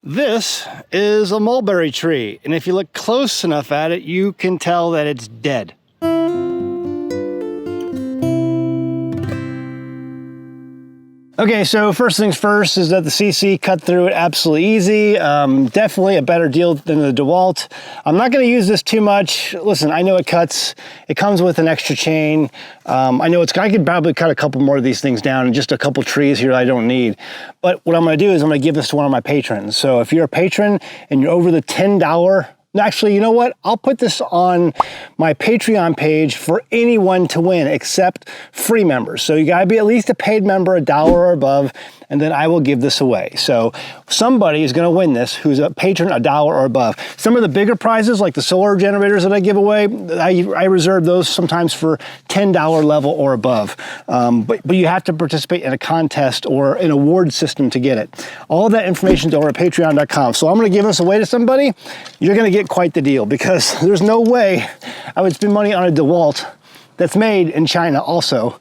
This is a mulberry tree, and if you look close enough at it, you can tell that it's dead. Okay, so first things first is that the SeeSii cut through it absolutely easy. Definitely a better deal than the DeWalt. I'm not going to use this too much. Listen, I know it cuts. It comes with an extra chain. I know I could probably cut a couple more of these things down and just a couple trees here that I don't need. But what I'm going to do is I'm going to give this to one of my patrons. So if you're a patron and you're over the $10, actually, you know what? I'll put this on my Patreon page for anyone to win except free members. So you gotta be at least a paid member, $1 or above, and then I will give this away. So somebody is gonna win this who's a patron, $1 or above. Some of the bigger prizes, like the solar generators that I give away, I reserve those sometimes for $10 level or above. But you have to participate in a contest or an award system to get it. All of that information is over at patreon.com. So I'm gonna give this away to somebody. You're gonna get quite the deal, because there's no way I would spend money on a DeWalt that's made in China also.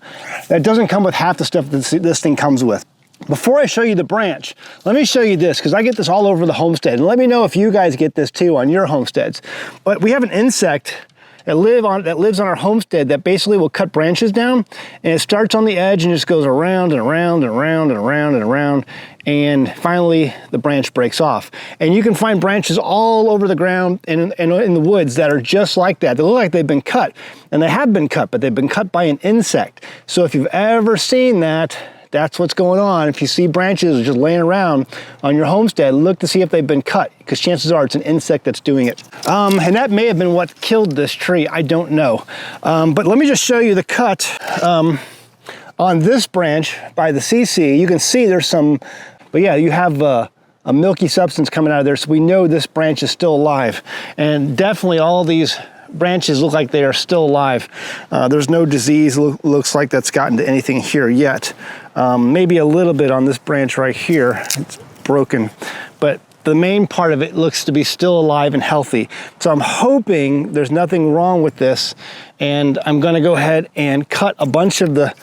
That doesn't come with half the stuff that this thing comes with. Before I show you the branch, let me show you this, because I get this all over the homestead, and let me know if you guys get this too on your homesteads. But we have an insect that lives on our homestead that basically will cut branches down, and it starts on the edge and just goes around and around and around and around and around, and finally the branch breaks off. And you can find branches all over the ground and in the woods that are just like that. They look like they've been cut, and they have been cut, but they've been cut by an insect. So if you've ever seen that, that's what's going on. If you see branches just laying around on your homestead, look to see if they've been cut, because chances are it's an insect that's doing it. And that may have been what killed this tree, I don't know. But let me just show you the cut on this branch by the SeeSii. You can see there's some, but yeah, you have a milky substance coming out of there, so we know this branch is still alive. And definitely all these branches look like they are still alive. There's no disease, looks like that's gotten to anything here yet. Maybe a little bit on this branch right here. It's broken, but the main part of it looks to be still alive and healthy. So I'm hoping there's nothing wrong with this, and I'm gonna go ahead and cut a bunch of the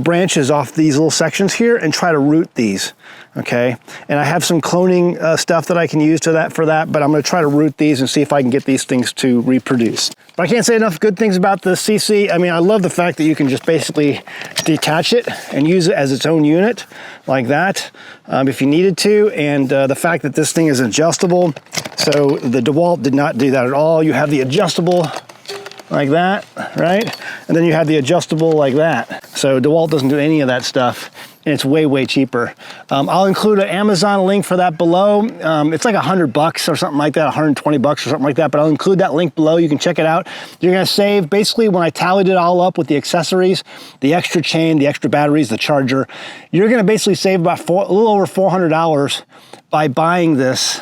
branches off these little sections here and try to root these, okay? And I have some cloning stuff that I can use for that, but I'm gonna try to root these and see if I can get these things to reproduce. But I can't say enough good things about the SeeSii. I mean, I love the fact that you can just basically detach it and use it as its own unit like that if you needed to. And the fact that this thing is adjustable. So the DeWalt did not do that at all. You have the adjustable like that, right? And then you have the adjustable like that. So DeWalt doesn't do any of that stuff, and it's way, way cheaper. I'll include an Amazon link for that below. It's like $100 or something like that, 120 bucks or something like that, but I'll include that link below. You can check it out. You're gonna save, basically when I tallied it all up with the accessories, the extra chain, the extra batteries, the charger, you're gonna basically save about a little over $400 by buying this,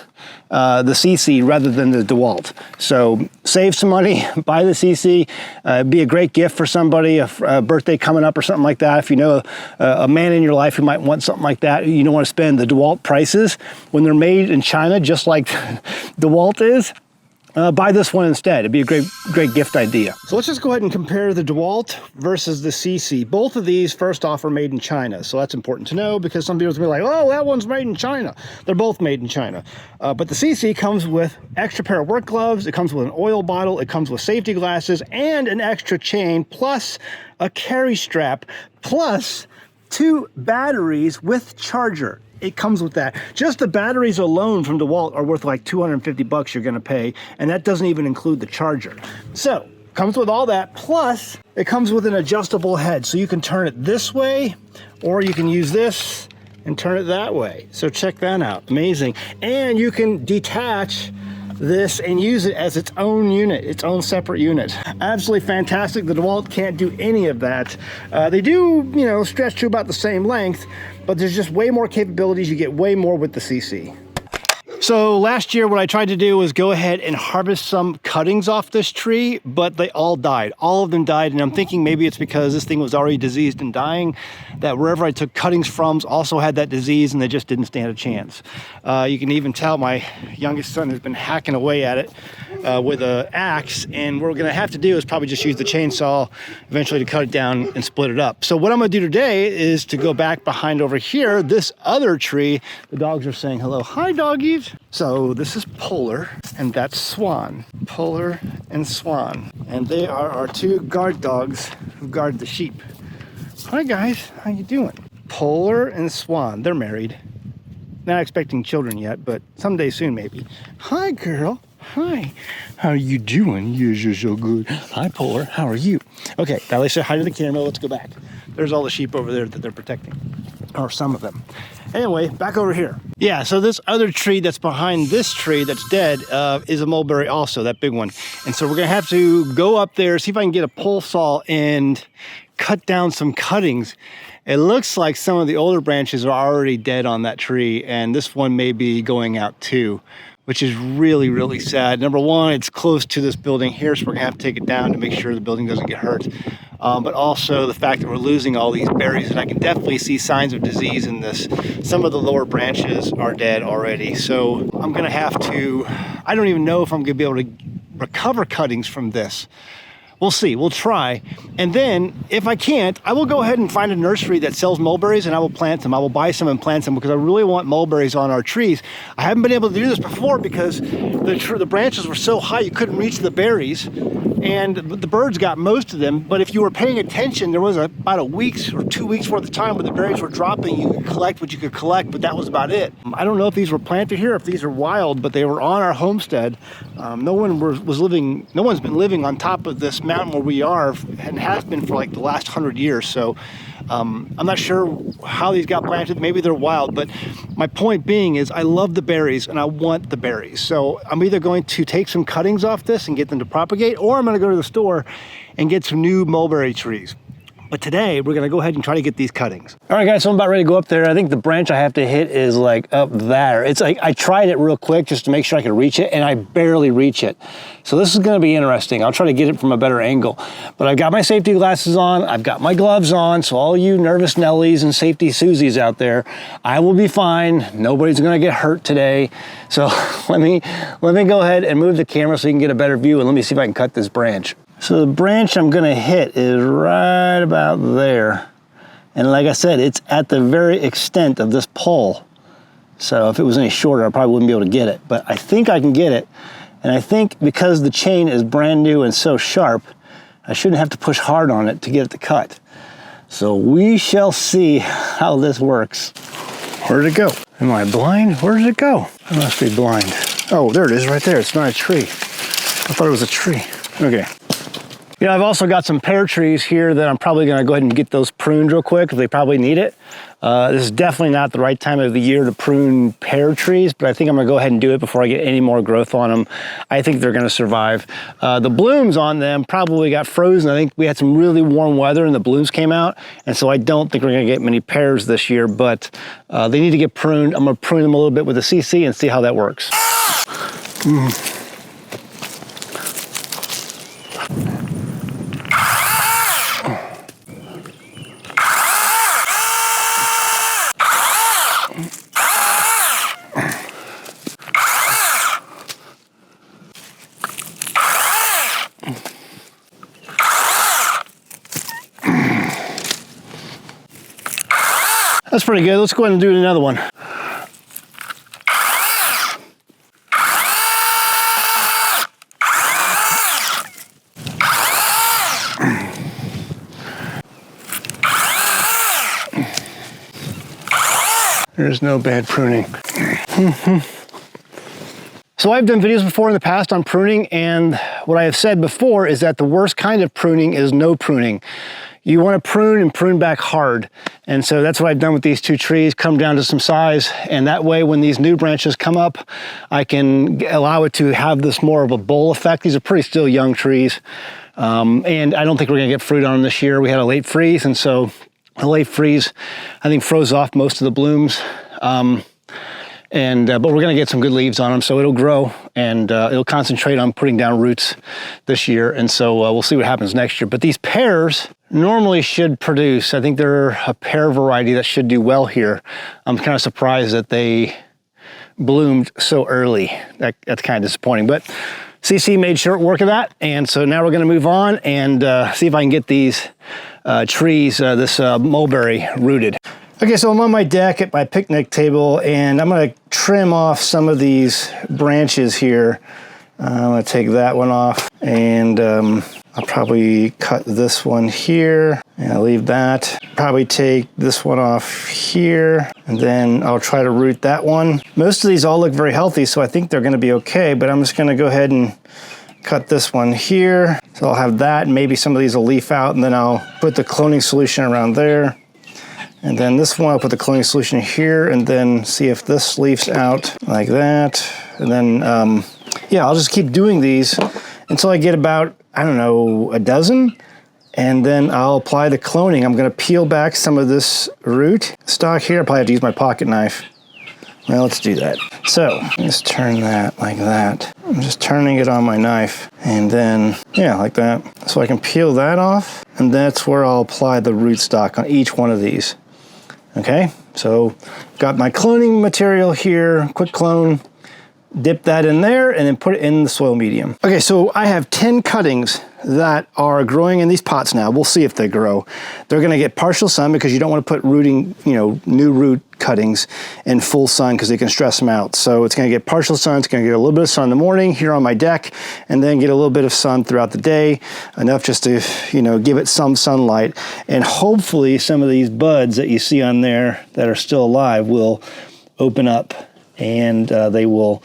the SeeSii rather than the DeWalt. So save some money, buy the SeeSii, be a great gift for somebody, a birthday coming up or something like that. If you know a man in your life who might want something like that, you don't want to spend the DeWalt prices when they're made in China, just like DeWalt is. Buy this one instead. It'd be a great gift idea. So let's just go ahead and compare the DeWalt versus the SeeSii. Both of these, first off, are made in China. So that's important to know, because some people will be like, oh, that one's made in China. They're both made in China. But the SeeSii comes with extra pair of work gloves. It comes with an oil bottle. It comes with safety glasses and an extra chain, plus a carry strap, plus 2 batteries with charger. It comes with that. Just the batteries alone from DeWalt are worth like 250 bucks you're gonna pay, and that doesn't even include the charger. So, comes with all that, plus it comes with an adjustable head. So you can turn it this way, or you can use this and turn it that way. So check that out, amazing. And you can detach this and use it as its own unit, its own separate unit. Absolutely fantastic. The DeWalt can't do any of that. They do, you know, stretch to about the same length, but there's just way more capabilities. You get way more with the SeeSii. So last year what I tried to do was go ahead and harvest some cuttings off this tree, but they all died. All of them died, and I'm thinking maybe it's because this thing was already diseased and dying, that wherever I took cuttings from also had that disease and they just didn't stand a chance. You can even tell my youngest son has been hacking away at it with an axe, and what we're gonna have to do is probably just use the chainsaw eventually to cut it down and split it up. So what I'm gonna do today is to go back behind over here, this other tree. The dogs are saying hello. Hi, doggies. So this is Polar and that's Swan. Polar and Swan. And they are our two guard dogs who guard the sheep. Hi guys, how you doing? Polar and Swan, they're married. Not expecting children yet, but someday soon maybe. Hi girl, hi. How are you doing? Yes, you're so good. Hi Polar, how are you? Okay, now let's say hi to the camera, let's go back. There's all the sheep over there that they're protecting. Or some of them. Anyway, back over here. Yeah, so this other tree that's behind this tree that's dead is a mulberry also, that big one. And so we're gonna have to go up there, see if I can get a pole saw and cut down some cuttings. It looks like some of the older branches are already dead on that tree, and this one may be going out too, which is really, really sad. Number one, it's close to this building here, so we're gonna have to take it down to make sure the building doesn't get hurt. But also the fact that we're losing all these berries, and I can definitely see signs of disease in this. Some of the lower branches are dead already. So I'm gonna have to, I don't even know if I'm gonna be able to recover cuttings from this. We'll see, we'll try. And then if I can't, I will go ahead and find a nursery that sells mulberries and I will plant them. I will buy some and plant them because I really want mulberries on our trees. I haven't been able to do this before because the branches were so high you couldn't reach the berries, and the birds got most of them. But if you were paying attention, there was about a week's or 2 weeks worth of time where the berries were dropping. You could collect what you could collect, but that was about it. I don't know if these were planted here, if these are wild, but they were on our homestead. No one's been living on top of this mountain where we are, and has been for like the last 100 years. So I'm not sure how these got planted. Maybe they're wild, but my point being is I love the berries and I want the berries. So I'm either going to take some cuttings off this and get them to propagate, or I'm going to go to the store and get some new mulberry trees. But today we're gonna go ahead and try to get these cuttings. All right guys, so I'm about ready to go up there. I think the branch I have to hit is like up there. It's like, I tried it real quick just to make sure I could reach it, and I barely reach it. So this is gonna be interesting. I'll try to get it from a better angle. But I've got my safety glasses on, I've got my gloves on, so all you nervous Nellies and safety Susies out there, I will be fine. Nobody's gonna get hurt today. So let me go ahead and move the camera so you can get a better view, and let me see if I can cut this branch. So the branch I'm gonna hit is right about there. And like I said, it's at the very extent of this pole. So if it was any shorter, I probably wouldn't be able to get it, but I think I can get it. And I think because the chain is brand new and so sharp, I shouldn't have to push hard on it to get it to cut. So we shall see how this works. Where did it go? Am I blind? Where did it go? I must be blind. Oh, there it is right there. It's not a tree. I thought it was a tree. Okay. You know, I've also got some pear trees here that I'm probably gonna go ahead and get those pruned real quick, because they probably need it. This is definitely not the right time of the year to prune pear trees, but I think I'm gonna go ahead and do it before I get any more growth on them. I think they're gonna survive. The blooms on them probably got frozen. I think we had some really warm weather and the blooms came out, and so I don't think we're gonna get many pears this year, but they need to get pruned. I'm gonna prune them a little bit with the SeeSii and see how that works. That's pretty good. Let's go ahead and do another one. There's no bad pruning. So I've done videos before in the past on pruning, and what I have said before is that the worst kind of pruning is no pruning. You want to prune and prune back hard. And so that's what I've done with these two trees, come down to some size. And that way, when these new branches come up, I can allow it to have this more of a bowl effect. These are pretty still young trees. And I don't think we're gonna get fruit on them this year. We had a late freeze, and so the late freeze, I think, froze off most of the blooms. And but we're gonna get some good leaves on them, so it'll grow, and it'll concentrate on putting down roots this year. And so we'll see what happens next year. But these pears normally should produce, I think they're a pear variety that should do well here. I'm kind of surprised that they bloomed so early. That's kind of disappointing, but SeeSii made short work of that. And so now we're gonna move on and see if I can get these trees, this mulberry rooted. Okay, so I'm on my deck at my picnic table, and I'm gonna trim off some of these branches here. I'm gonna take that one off, and I'll probably cut this one here, and I'll leave that. Probably take this one off here, and then I'll try to root that one. Most of these all look very healthy, so I think they're gonna be okay, but I'm just gonna go ahead and cut this one here. So I'll have that, and maybe some of these will leaf out, and then I'll put the cloning solution around there. And then this one, I'll put the cloning solution here, and then see if this leaves out like that. And then, yeah, I'll just keep doing these until I get about, I don't know, a dozen. And then I'll apply the cloning. I'm gonna peel back some of this root stock here. I'll probably have to use my pocket knife. Well, let's do that. So, just turn that like that. I'm just turning it on my knife, and then, yeah, like that. So I can peel that off, and that's where I'll apply the root stock on each one of these. Okay, so got my cloning material here, quick clone, dip that in there, and then put it in the soil medium. Okay, so I have 10 cuttings that are growing in these pots now. We'll see if they grow. They're gonna get partial sun because you don't wanna put rooting, new root cuttings in full sun because they can stress them out. So it's gonna get partial sun, it's gonna get a little bit of sun in the morning here on my deck, and then get a little bit of sun throughout the day, enough just to, give it some sunlight. And hopefully some of these buds that you see on there that are still alive will open up, and they will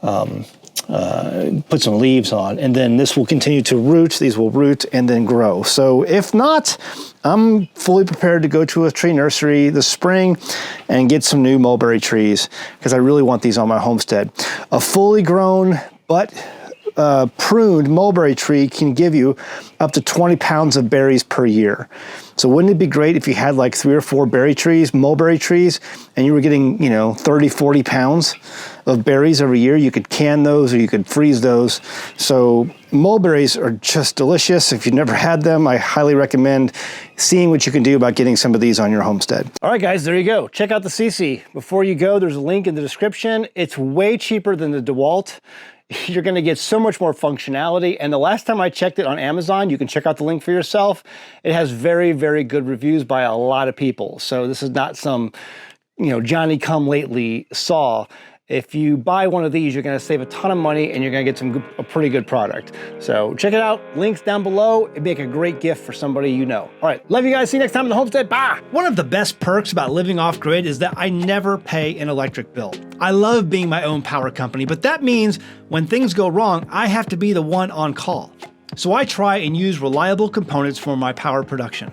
put some leaves on, and then this will continue to root, these will root and then grow. So if not, I'm fully prepared to go to a tree nursery this spring and get some new mulberry trees, because I really want these on my homestead. A fully grown but pruned mulberry tree can give you up to 20 pounds of berries per year. So wouldn't it be great if you had like 3 or 4 mulberry trees, and you were getting, 30, 40 pounds of berries every year? You could can those, or you could freeze those. So mulberries are just delicious. If you've never had them, I highly recommend seeing what you can do about getting some of these on your homestead. All right, guys, there you go. Check out the SeeSii. Before you go, there's a link in the description. It's way cheaper than the DeWalt. You're gonna get so much more functionality. And the last time I checked it on Amazon, you can check out the link for yourself. It has very, very good reviews by a lot of people. So this is not some, Johnny come lately saw. If you buy one of these, you're gonna save a ton of money, and you're gonna get a pretty good product. So check it out, links down below. It'd make a great gift for somebody you know. All right, love you guys, see you next time in the homestead, bye! One of the best perks about living off-grid is that I never pay an electric bill. I love being my own power company, but that means when things go wrong, I have to be the one on call. So I try and use reliable components for my power production.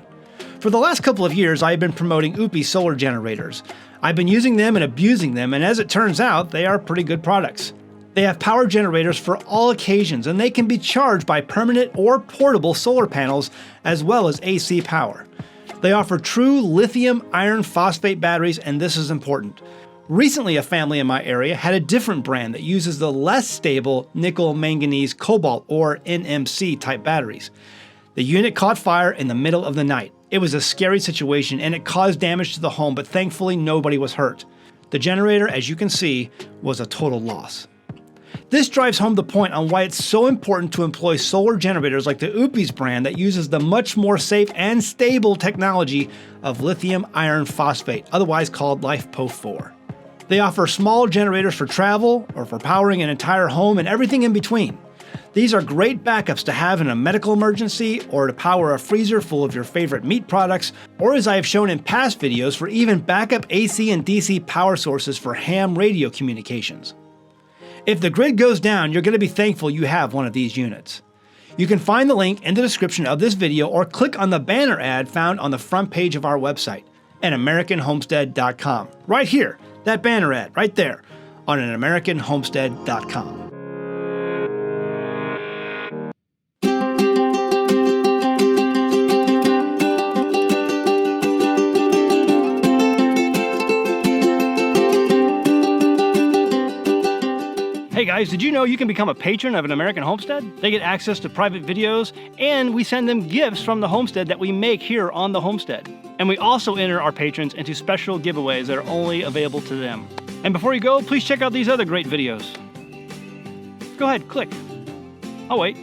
For the last couple of years, I have been promoting OUPES solar generators. I've been using them and abusing them, and as it turns out, they are pretty good products. They have power generators for all occasions, and they can be charged by permanent or portable solar panels, as well as AC power. They offer true lithium iron phosphate batteries, and this is important. Recently, a family in my area had a different brand that uses the less stable nickel manganese cobalt, or NMC type batteries. The unit caught fire in the middle of the night. It was a scary situation, and it caused damage to the home, but thankfully nobody was hurt. The generator, as you can see, was a total loss. This drives home the point on why it's so important to employ solar generators like the OUPES brand that uses the much more safe and stable technology of lithium iron phosphate, otherwise called LiFePO4. They offer small generators for travel, or for powering an entire home, and everything in between. These are great backups to have in a medical emergency, or to power a freezer full of your favorite meat products, or as I have shown in past videos, for even backup AC and DC power sources for ham radio communications. If the grid goes down, you're going to be thankful you have one of these units. You can find the link in the description of this video, or click on the banner ad found on the front page of our website at AmericanHomestead.com. Right here, that banner ad right there on AmericanHomestead.com. Hey guys, did you know you can become a patron of an American Homestead? They get access to private videos, and we send them gifts from the homestead that we make here on the homestead. And we also enter our patrons into special giveaways that are only available to them. And before you go, please check out these other great videos. Go ahead, click. Oh wait.